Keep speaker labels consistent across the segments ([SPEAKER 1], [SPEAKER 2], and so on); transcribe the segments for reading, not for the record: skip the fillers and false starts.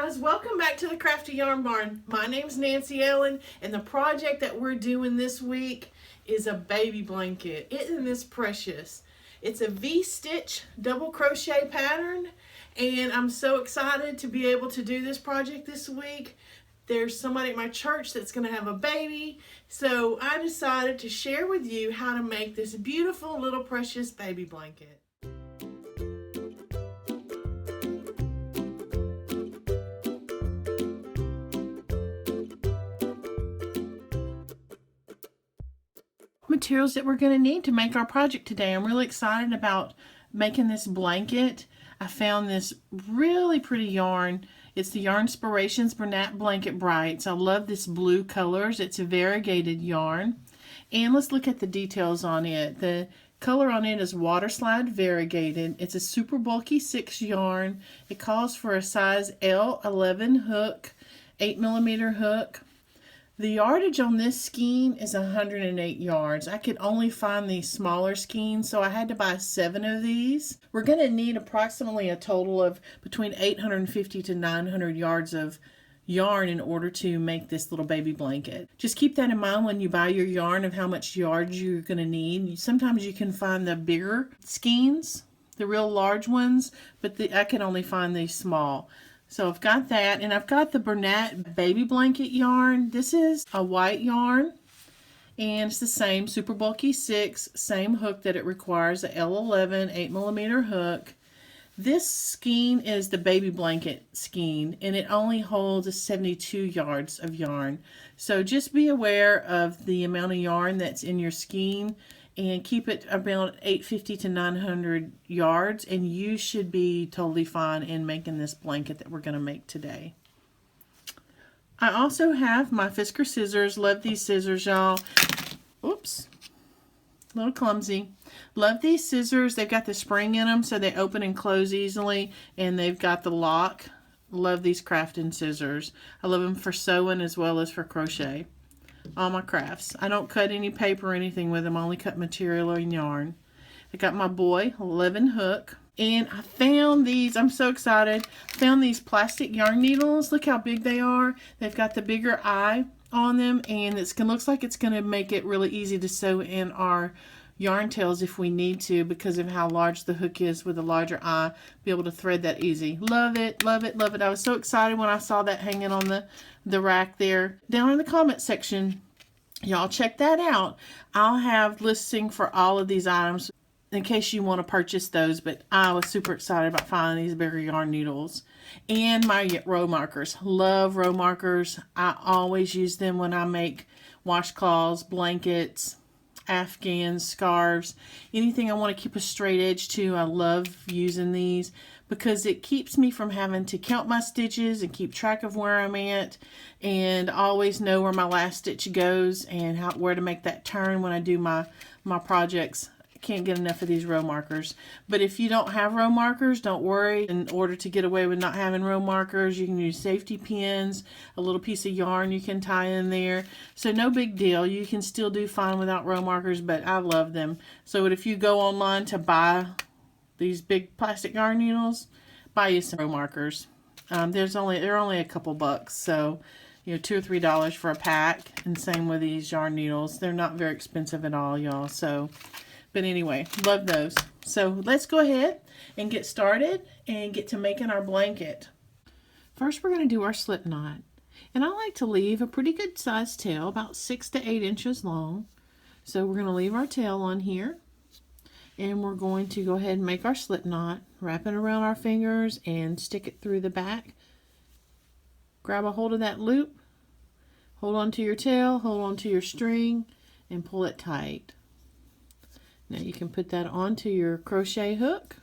[SPEAKER 1] guys, welcome back to the Crafty Yarn Barn. My name's Nancy Ellen, and the project that we're doing this week is a baby blanket. Isn't this precious? It's a V-stitch double crochet pattern, and I'm so excited to be able to do this project this week. There's somebody at my church that's going to have a baby, so I decided to share with you how to make this beautiful little precious baby blanket. Materials that we're going to need to make our project today. I'm really excited about making this blanket. I found this really pretty yarn. It's the Yarnspirations Bernat Blanket Brights. I love this blue colors. It's a variegated yarn. And let's look at the details on it. The color on it is water slide variegated. It's a super bulky 6 yarn. It calls for a size L11 hook, 8mm hook. The yardage on this skein is 108 yards. I could only find these smaller skeins, so I had to buy 7 of these. We're going to need approximately a total of between 850 to 900 yards of yarn in order to make this little baby blanket. Just keep that in mind when you buy your yarn of how much yards you're going to need. Sometimes you can find the bigger skeins, the real large ones, but I can only find these small. So I've got that, and I've got the Bernat baby blanket yarn. This is a white yarn, and it's the same super bulky 6, same hook that it requires, a L11 8mm hook. This skein is the baby blanket skein, and it only holds 72 yards of yarn. So just be aware of the amount of yarn that's in your skein, and keep it about 850 to 900 yards, and you should be totally fine in making this blanket that we're going to make today. I also have my Fisker scissors. Love these scissors, y'all. Oops, a little clumsy. Love these scissors. They've got the spring in them so they open and close easily, and they've got the lock. Love these crafting scissors. I love them for sewing as well as for crochet. All my crafts. I don't cut any paper or anything with them. I only cut material and yarn. I got my boy 11 hook, and I found these. I'm so excited. I found these plastic yarn needles. Look how big they are. They've got the bigger eye on them, and it looks like it's going to make it really easy to sew in our yarn tails if we need to, because of how large the hook is with a larger eye. Be able to thread that easy. Love it, love it, love it. I was so excited when I saw that hanging on the rack there. Down in the comment section, y'all check that out. I'll have listing for all of these items in case you want to purchase those, but I was super excited about finding these bigger yarn needles. And my row markers. Love row markers. I always use them when I make washcloths, blankets, afghans, scarves, anything I want to keep a straight edge to. I love using these because it keeps me from having to count my stitches and keep track of where I'm at, and always know where my last stitch goes and where to make that turn when I do my projects. I can't get enough of these row markers. But if you don't have row markers, don't worry. In order to get away with not having row markers, you can use safety pins, a little piece of yarn you can tie in there. So no big deal. You can still do fine without row markers, but I love them. So if you go online to buy these big plastic yarn needles, buy you some row markers. They're only a couple bucks, so $2 or $3 for a pack. And same with these yarn needles. They're not very expensive at all, y'all. So, but anyway, love those. So let's go ahead and get started and get to making our blanket. First, we're going to do our slip knot, and I like to leave a pretty good sized tail, about 6 to 8 inches long. So we're going to leave our tail on here. And we're going to go ahead and make our slip knot, wrap it around our fingers and stick it through the back. Grab a hold of that loop, hold on to your tail, hold on to your string, and pull it tight. Now you can put that onto your crochet hook.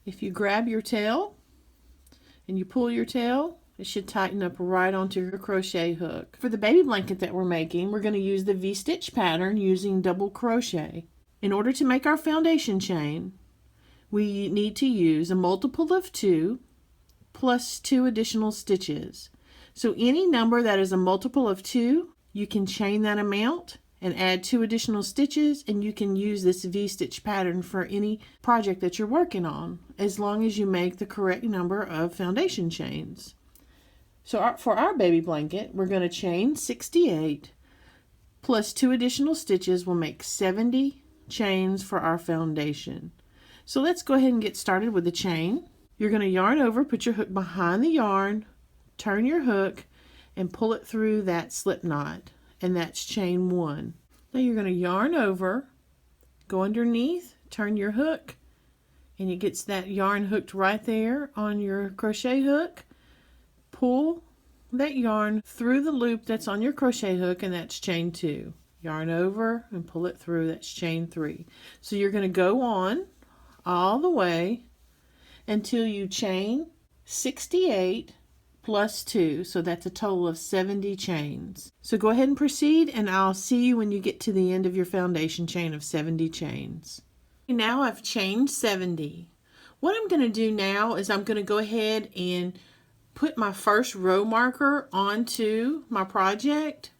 [SPEAKER 1] If you grab your tail and you pull your tail, it should tighten up right onto your crochet hook. For the baby blanket that we're making, we're going to use the V-stitch pattern using double crochet. In order to make our foundation chain, we need to use a multiple of 2 plus 2 additional stitches. So any number that is a multiple of 2, you can chain that amount and add 2 additional stitches, and you can use this V-stitch pattern for any project that you're working on, as long as you make the correct number of foundation chains. So for our baby blanket, we're going to chain 68 plus 2 additional stitches will make 70 chains for our foundation. So let's go ahead and get started with the chain. You're going to yarn over, put your hook behind the yarn, turn your hook, and pull it through that slip knot, and that's chain 1. Now you're going to yarn over, go underneath, turn your hook, and it gets that yarn hooked right there on your crochet hook. Pull that yarn through the loop that's on your crochet hook, and that's chain 2. Yarn over and pull it through, that's chain 3. So you're going to go on all the way until you chain 68 plus 2, so that's a total of 70 chains. So go ahead and proceed, and I'll see you when you get to the end of your foundation chain of 70 chains. Now I've chained 70. What I'm going to do now is I'm going to go ahead and put my first row marker onto my project.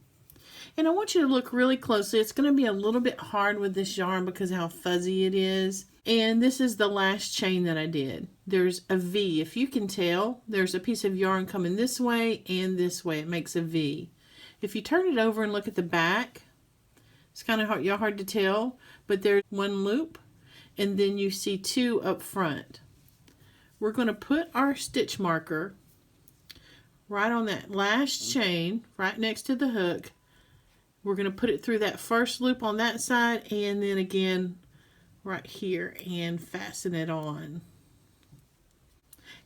[SPEAKER 1] And I want you to look really closely. It's going to be a little bit hard with this yarn because of how fuzzy it is. And this is the last chain that I did. There's a V. If you can tell, there's a piece of yarn coming this way and this way. It makes a V. If you turn it over and look at the back, it's kind of hard to tell, but there's one loop, and then you see 2 up front. We're going to put our stitch marker right on that last chain, right next to the hook. We're going to put it through that first loop on that side, and then again right here, and fasten it on.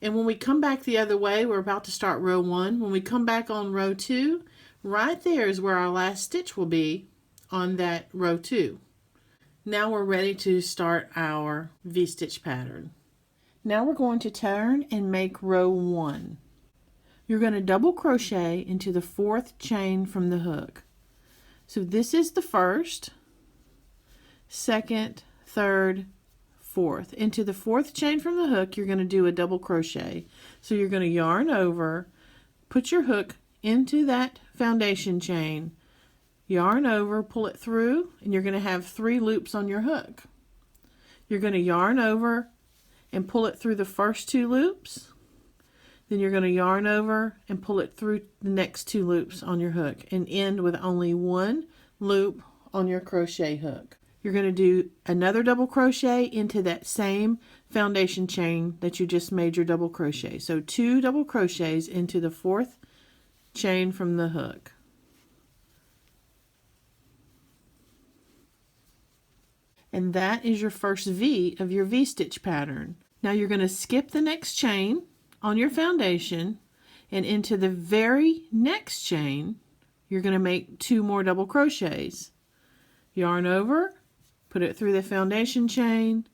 [SPEAKER 1] And when we come back the other way, we're about to start row 1. When we come back on row 2, right there is where our last stitch will be on that row 2. Now we're ready to start our V-stitch pattern. Now we're going to turn and make row 1. You're going to double crochet into the 4th chain from the hook. So this is the 1st, 2nd, 3rd, 4th. Into the 4th chain from the hook, you're going to do a double crochet. So you're going to yarn over, put your hook into that foundation chain, yarn over, pull it through, and you're going to have 3 loops on your hook. You're going to yarn over and pull it through the first 2 loops. Then you're going to yarn over and pull it through the next 2 loops on your hook, and end with only 1 loop on your crochet hook. You're going to do another double crochet into that same foundation chain that you just made your double crochet. So 2 double crochets into the 4th chain from the hook. And that is your first V of your V-stitch pattern. Now you're going to skip the next chain on your foundation, and into the very next chain you're going to make 2 more double crochets. Yarn over, put it through the foundation chain,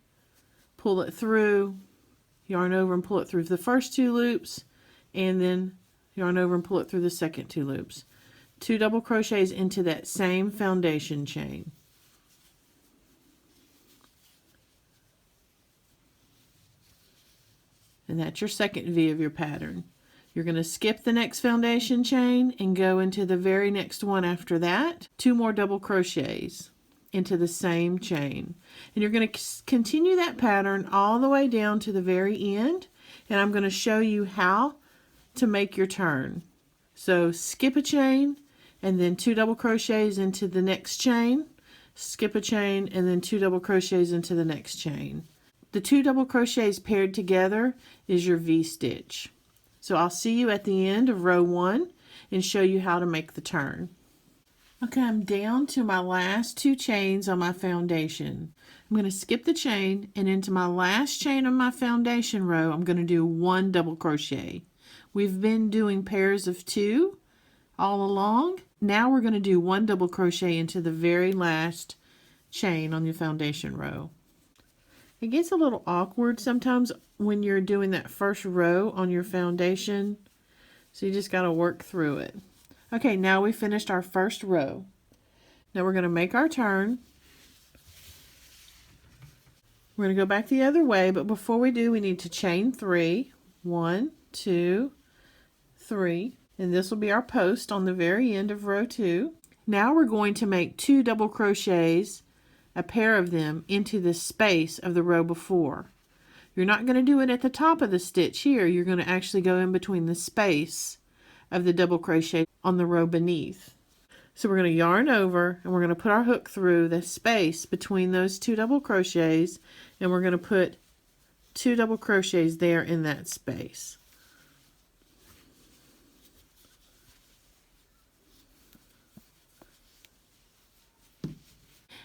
[SPEAKER 1] pull it through, yarn over and pull it through the first 2 loops, and then yarn over and pull it through the second 2 loops. 2 double crochets into that same foundation chain. And that's your second V of your pattern. You're going to skip the next foundation chain and go into the very next one after that. 2 more double crochets into the same chain. And you're going to continue that pattern all the way down to the very end. And I'm going to show you how to make your turn. So skip a chain and then 2 double crochets into the next chain. Skip a chain and then 2 double crochets into the next chain. The 2 double crochets paired together is your V-stitch. So I'll see you at the end of row 1 and show you how to make the turn. Okay, I'm down to my last 2 chains on my foundation. I'm going to skip the chain, and into my last chain on my foundation row, I'm going to do 1 double crochet. We've been doing pairs of 2 all along. Now we're going to do 1 double crochet into the very last chain on your foundation row. It gets a little awkward sometimes when you're doing that first row on your foundation, so you just got to work through it. Okay, now we finished our first row. Now we're going to make our turn. We're going to go back the other way, but before we do, we need to chain 3. 1, 2, 3, and this will be our post on the very end of row 2. Now we're going to make 2 double crochets, a pair of them, into the space of the row before. You're not going to do it at the top of the stitch here. You're going to actually go in between the space of the double crochet on the row beneath. So we're going to yarn over and we're going to put our hook through the space between those 2 double crochets, and we're going to put 2 double crochets there in that space.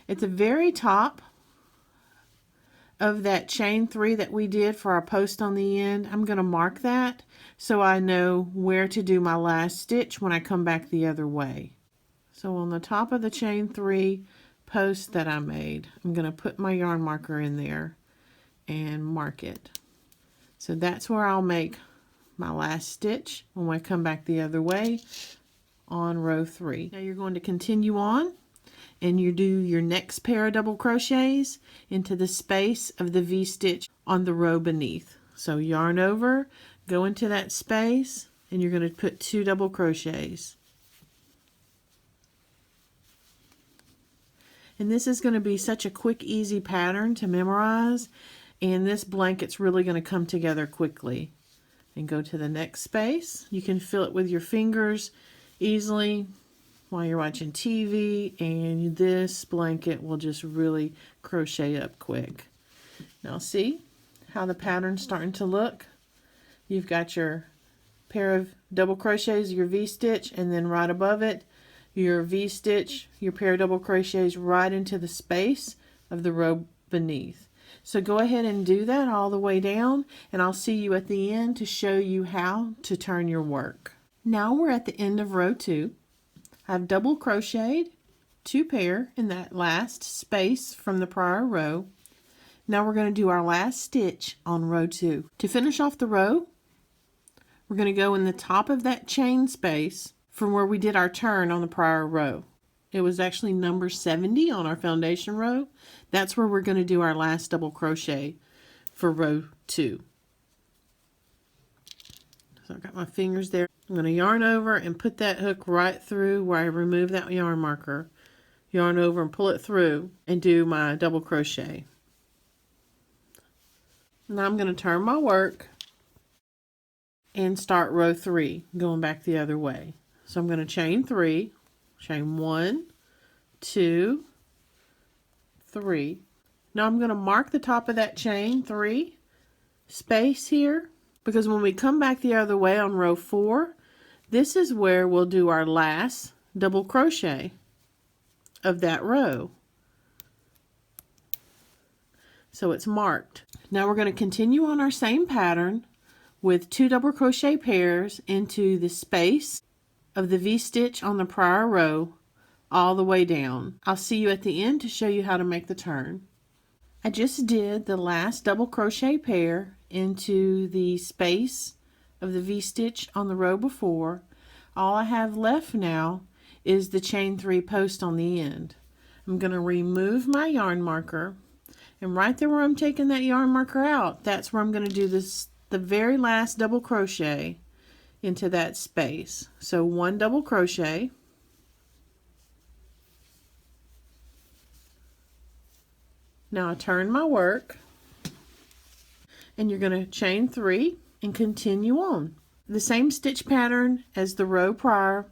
[SPEAKER 1] At the very top of that chain 3 that we did for our post on the end, I'm going to mark that so I know where to do my last stitch when I come back the other way. So on the top of the chain 3 post that I made, I'm going to put my yarn marker in there and mark it. So that's where I'll make my last stitch when I come back the other way on row 3. Now you're going to continue on and you do your next pair of double crochets into the space of the V-stitch on the row beneath. So yarn over, go into that space, and you're going to put 2 double crochets. And this is going to be such a quick, easy pattern to memorize, and this blanket's really going to come together quickly. And go to the next space. You can fill it with your fingers easily while you're watching TV, and this blanket will just really crochet up quick. Now see how the pattern's starting to look? You've got your pair of double crochets, your V-stitch, and then right above it, your V-stitch, your pair of double crochets right into the space of the row beneath. So go ahead and do that all the way down, and I'll see you at the end to show you how to turn your work. Now we're at the end of row 2. I've double crocheted 2 pair in that last space from the prior row. Now we're going to do our last stitch on row 2. To finish off the row, we're going to go in the top of that chain space from where we did our turn on the prior row. It was actually number 70 on our foundation row. That's where we're going to do our last double crochet for row 2. So I've got my fingers there. I'm going to yarn over and put that hook right through where I removed that yarn marker. Yarn over and pull it through and do my double crochet. Now I'm going to turn my work and start row 3, going back the other way. So I'm going to chain 3, chain 1, 2, 3. Now I'm going to mark the top of that chain 3 space here, because when we come back the other way on row 4, this is where we'll do our last double crochet of that row. So it's marked. Now we're going to continue on our same pattern with 2 double crochet pairs into the space of the V-stitch on the prior row all the way down. I'll see you at the end to show you how to make the turn. I just did the last double crochet pair into the space of the V-stitch on the row before. All I have left now is the chain 3 post on the end. I'm going to remove my yarn marker, and right there where I'm taking that yarn marker out, that's where I'm going to do the very last double crochet into that space. So 1 double crochet, now I turn my work, and you're going to chain 3 and continue on. The same stitch pattern as the row prior.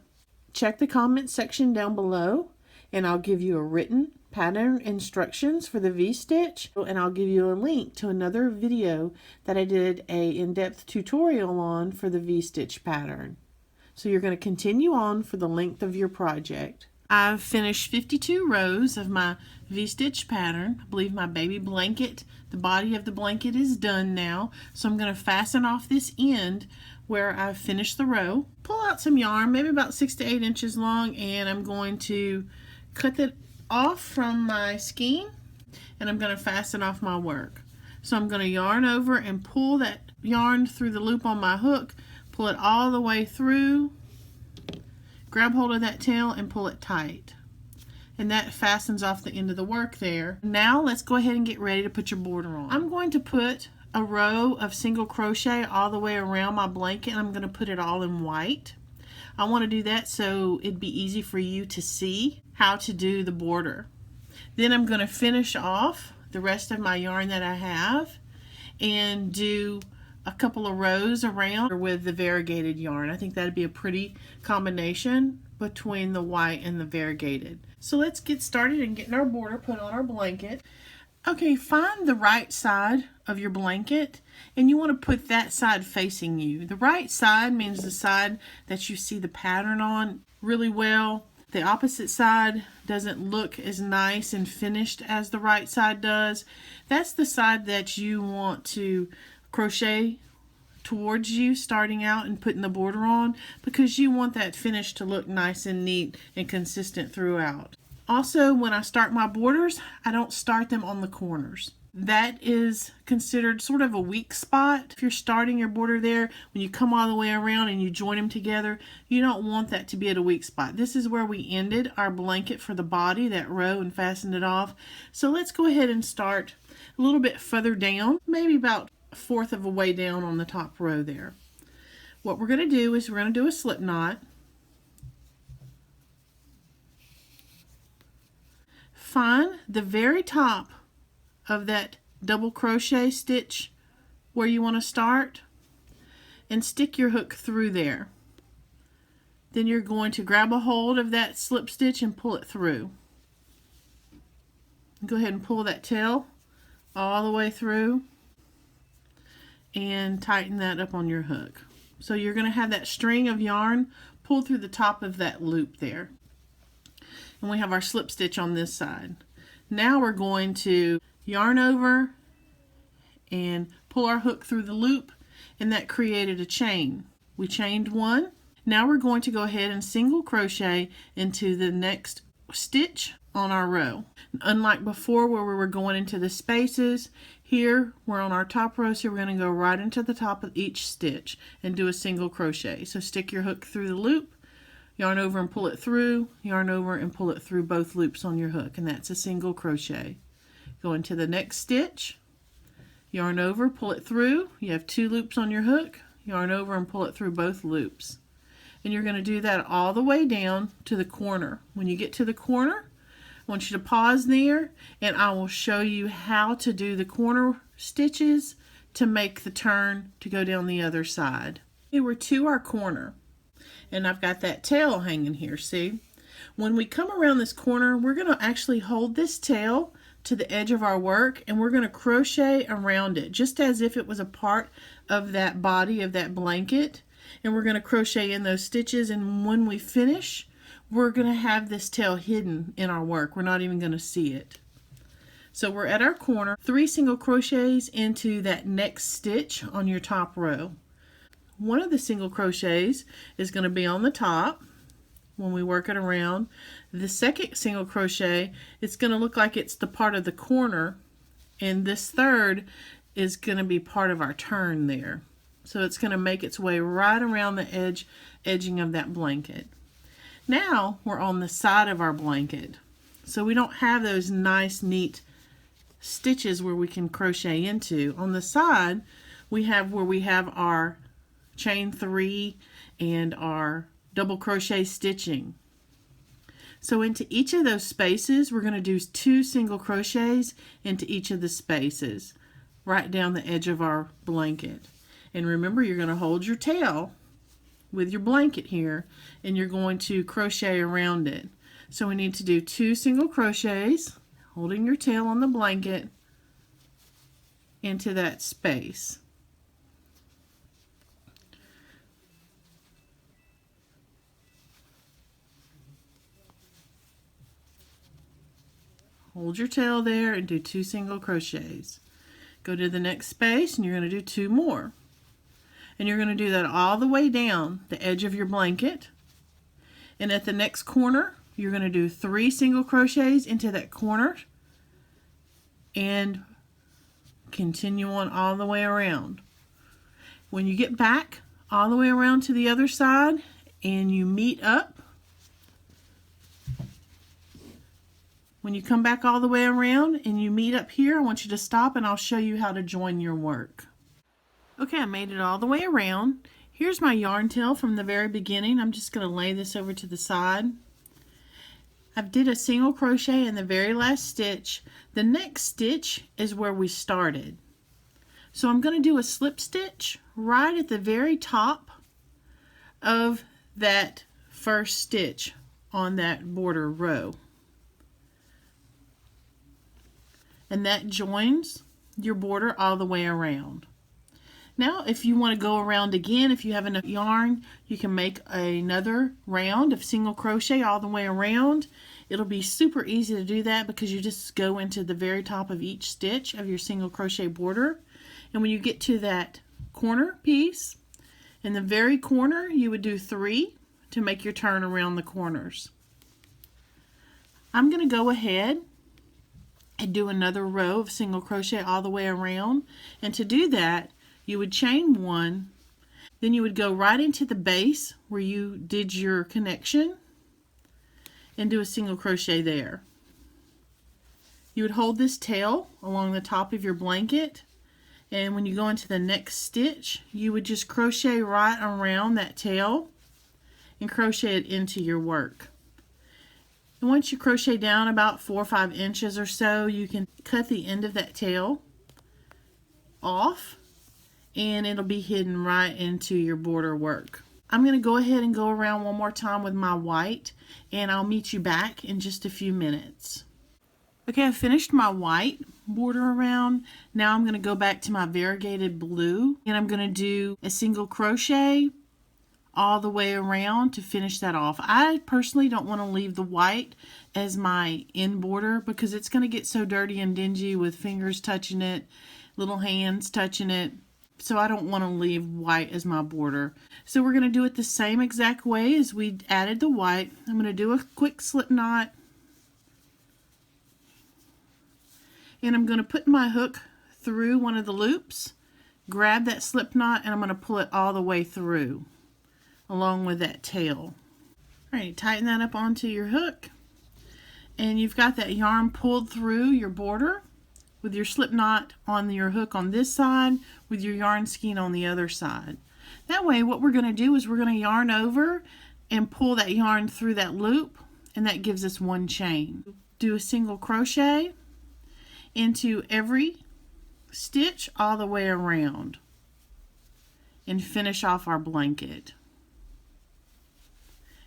[SPEAKER 1] Check the comment section down below and I'll give you a written pattern instructions for the V-stitch, and I'll give you a link to another video that I did a in-depth tutorial on for the V-stitch pattern. So you're going to continue on for the length of your project. I've finished 52 rows of my V-stitch pattern. I believe my baby blanket, the body of the blanket is done now. So I'm going to fasten off this end where I've finished the row. Pull out some yarn, maybe about 6 to 8 inches long, and I'm going to cut it off from my skein, and I'm going to fasten off my work. So I'm going to yarn over and pull that yarn through the loop on my hook, pull it all the way through, grab hold of that tail and pull it tight. And that fastens off the end of the work there. Now let's go ahead and get ready to put your border on. I'm going to put a row of single crochet all the way around my blanket, and I'm going to put it all in white. I want to do that so it'd be easy for you to see how to do the border. Then I'm going to finish off the rest of my yarn that I have and do a couple of rows around with the variegated yarn. I think that'd be a pretty combination between the white and the variegated. So let's get started and getting our border put on our blanket. Okay, find the right side of your blanket and you want to put that side facing you. The right side means the side that you see the pattern on really well. The opposite side doesn't look as nice and finished as the right side does. That's the side that you want to crochet towards you starting out and putting the border on, because you want that finish to look nice and neat and consistent throughout. Also, when I start my borders, I don't start them on the corners. That is considered sort of a weak spot. If you're starting your border there, when you come all the way around and you join them together, you don't want that to be at a weak spot. This is where we ended our blanket for the body, that row, and fastened it off. So let's go ahead and start a little bit further down, maybe about a fourth of a way down on the top row there. What we're going to do is we're going to do a slip knot. Find the very top of that double crochet stitch where you want to start and stick your hook through there. Then you're going to grab a hold of that slip stitch and pull it through. Go ahead and pull that tail all the way through and tighten that up on your hook. So you're going to have that string of yarn pulled through the top of that loop there. And we have our slip stitch on this side. Now we're going to yarn over and pull our hook through the loop, and that created a chain. We chained one. Now we're going to go ahead and single crochet into the next stitch on our row. Unlike before where we were going into the spaces, here we're on our top row, so we're going to go right into the top of each stitch and do a single crochet. So stick your hook through the loop, yarn over and pull it through, yarn over and pull it through both loops on your hook, and that's a single crochet. Go into the next stitch, yarn over, pull it through. You have 2 loops on your hook, yarn over and pull it through both loops. And you're going to do that all the way down to the corner. When you get to the corner, I want you to pause there and I will show you how to do the corner stitches to make the turn to go down the other side. Okay, we're to our corner. And I've got that tail hanging here, see? When we come around this corner, we're going to actually hold this tail to the edge of our work and we're going to crochet around it just as if it was a part of that body of that blanket. And we're going to crochet in those stitches, and when we finish, we're going to have this tail hidden in our work. We're not even going to see it. So we're at our corner, 3 single crochets into that next stitch on your top row. One of the single crochets is going to be on the top when we work it around. The second single crochet, it's going to look like it's the part of the corner, and this third is going to be part of our turn there. So it's going to make its way right around the edging of that blanket. Now we're on the side of our blanket. So we don't have those nice neat stitches where we can crochet into. On the side, we have where we have our chain 3 and our double crochet stitching. So into each of those spaces, we're going to do 2 single crochets into each of the spaces right down the edge of our blanket. And remember, you're going to hold your tail with your blanket here and you're going to crochet around it. So we need to do 2 single crochets holding your tail on the blanket into that space. Hold your tail there and do 2 single crochets. Go to the next space and you're going to do 2 more. And you're going to do that all the way down the edge of your blanket. And at the next corner, you're going to do 3 single crochets into that corner and continue on all the way around. When you get back all the way around to the other side and you meet up, when you come back all the way around and you meet up here, I want you to stop and I'll show you how to join your work. Okay, I made it all the way around. Here's my yarn tail from the very beginning. I'm just going to lay this over to the side. I did a single crochet in the very last stitch. The next stitch is where we started. So I'm going to do a slip stitch right at the very top of that first stitch on that border row. And that joins your border all the way around. Now, if you want to go around again, if you have enough yarn, you can make another round of single crochet all the way around. It'll be super easy to do that because you just go into the very top of each stitch of your single crochet border. And when you get to that corner piece, in the very corner, you would do 3 to make your turn around the corners. I'm going to go ahead and do another row of single crochet all the way around. And to do that, you would chain 1, then you would go right into the base where you did your connection and do a single crochet there. You would hold this tail along the top of your blanket, and when you go into the next stitch, you would just crochet right around that tail and crochet it into your work. And once you crochet down about 4 or 5 inches or so, you can cut the end of that tail off, and it'll be hidden right into your border work. I'm going to go ahead and go around one more time with my white, and I'll meet you back in just a few minutes. Okay, I finished my white border around. Now I'm going to go back to my variegated blue, and I'm going to do a single crochet all the way around to finish that off. I personally don't want to leave the white as my end border because it's going to get so dirty and dingy with fingers touching it, little hands touching it. So I don't want to leave white as my border. So we're going to do it the same exact way as we added the white. I'm going to do a quick slip knot. And I'm going to put my hook through one of the loops, grab that slip knot, and I'm going to pull it all the way through along with that tail. Alright, tighten that up onto your hook. And you've got that yarn pulled through your border with your slip knot on your hook on this side, with your yarn skein on the other side. That way what we're going to do is we're going to yarn over and pull that yarn through that loop, and that gives us one chain. Do a single crochet into every stitch all the way around and finish off our blanket.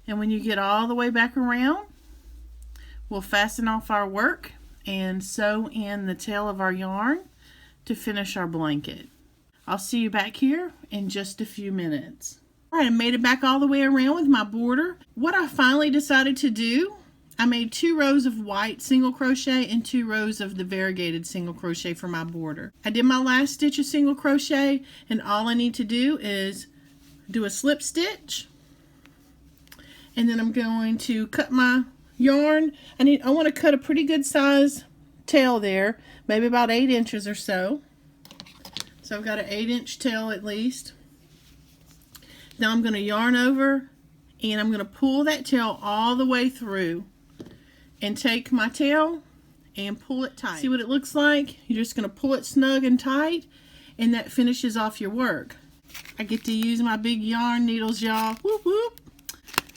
[SPEAKER 1] And when you get all the way back around, we'll fasten off our work and sew in the tail of our yarn to finish our blanket. I'll see you back here in just a few minutes. Alright, I made it back all the way around with my border. What I finally decided to do, I made 2 rows of white single crochet and 2 rows of the variegated single crochet for my border. I did my last stitch of single crochet, and all I need to do is do a slip stitch, and then I'm going to cut my yarn. I want to cut a pretty good size tail there, maybe about 8 inches or so. So I've got an 8-inch tail at least. Now I'm going to yarn over, and I'm going to pull that tail all the way through and take my tail and pull it tight. See what it looks like? You're just going to pull it snug and tight, and that finishes off your work. I get to use my big yarn needles, y'all. Whoop whoop.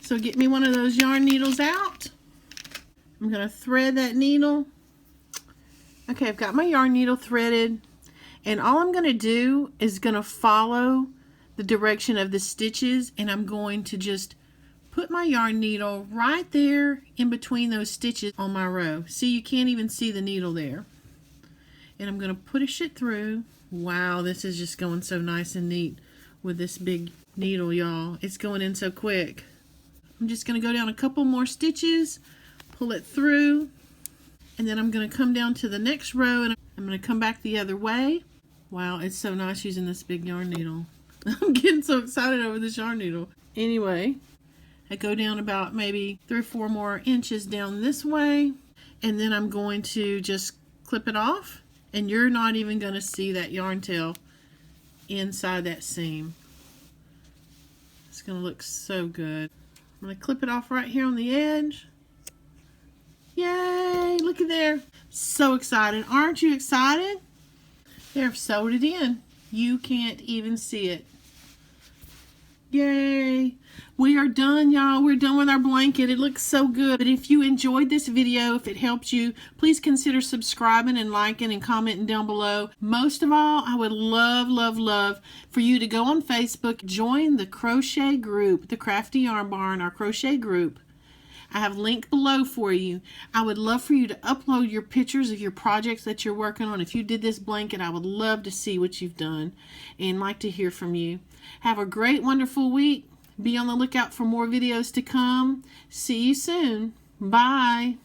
[SPEAKER 1] So get me one of those yarn needles out. I'm going to thread that needle. Okay, I've got my yarn needle threaded, and all I'm going to do is going to follow the direction of the stitches, and I'm going to just put my yarn needle right there in between those stitches on my row. See, you can't even see the needle there. And I'm going to push it through. Wow, this is just going so nice and neat with this big needle, y'all. It's going in so quick. I'm just going to go down a couple more stitches, pull it through, and then I'm going to come down to the next row, and I'm going to come back the other way. Wow, it's so nice using this big yarn needle. I'm getting so excited over this yarn needle. Anyway, I go down about maybe 3 or 4 more inches down this way, and then I'm going to just clip it off, and you're not even going to see that yarn tail inside that seam. It's going to look so good. I'm going to clip it off right here on the edge. Yay! Look at there. So excited. Aren't you excited? There, I've sewed it in. You can't even see it. Yay! We are done, y'all. We're done with our blanket. It looks so good. But if you enjoyed this video, if it helped you, please consider subscribing and liking and commenting down below. Most of all, I would love for you to go on Facebook, join the crochet group, the Crafty Yarn Barn, our crochet group. I have linked below for you. I would love for you to upload your pictures of your projects that you're working on. If you did this blanket, I would love to see what you've done and like to hear from you. Have a great, wonderful week. Be on the lookout for more videos to come. See you soon. Bye.